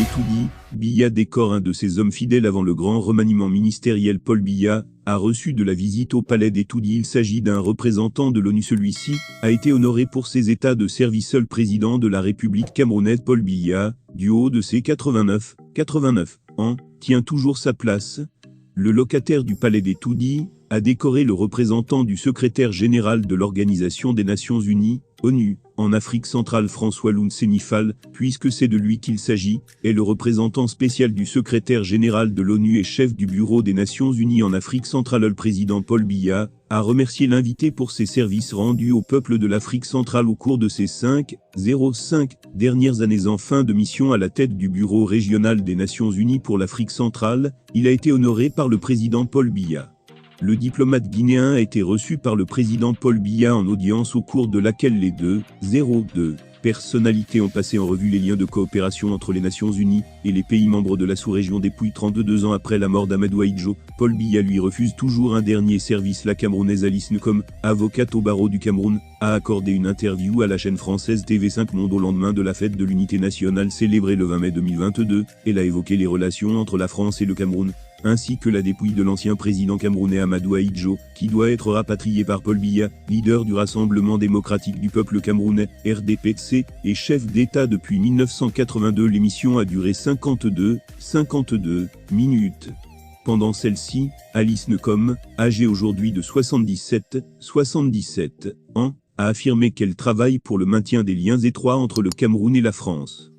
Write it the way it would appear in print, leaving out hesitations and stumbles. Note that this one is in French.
des Toudi, Biya décore un de ses hommes fidèles avant le grand remaniement ministériel. Paul Biya a reçu de la visite au palais des Toudi. Il s'agit d'un représentant de l'ONU. Celui-ci a été honoré pour ses états de service. Seul président de la République camerounaise, Paul Biya, du haut de ses 89 ans, tient toujours sa place. Le locataire du palais des Toudi a décoré le représentant du secrétaire général de l'Organisation des Nations Unies, ONU, en Afrique centrale. François Loun-Sénifal, puisque c'est de lui qu'il s'agit, est le représentant spécial du secrétaire général de l'ONU et chef du bureau des Nations Unies en Afrique centrale. Le président Paul Biya a remercié l'invité pour ses services rendus au peuple de l'Afrique centrale au cours de ses 5 dernières années. En fin de mission à la tête du bureau régional des Nations Unies pour l'Afrique centrale, il a été honoré par le président Paul Biya. Le diplomate guinéen a été reçu par le président Paul Biya en audience au cours de laquelle les deux personnalités ont passé en revue les liens de coopération entre les Nations Unies et les pays membres de la sous-région. Depuis 32 ans après la mort d'Amadou Ahidjo, Paul Biya lui refuse toujours un dernier service. La Camerounaise Alice Nkom, avocate au barreau du Cameroun, a accordé une interview à la chaîne française TV5 Monde au lendemain de la fête de l'unité nationale célébrée le 20 mai 2022. Elle a évoqué les relations entre la France et le Cameroun, ainsi que la dépouille de l'ancien président camerounais Amadou Ahidjo, qui doit être rapatrié par Paul Biya, leader du Rassemblement démocratique du peuple camerounais, RDPC, et chef d'État depuis 1982. L'émission a duré 52 minutes. Pendant celle-ci, Alice Nkom, âgée aujourd'hui de 77 ans, a affirmé qu'elle travaille pour le maintien des liens étroits entre le Cameroun et la France.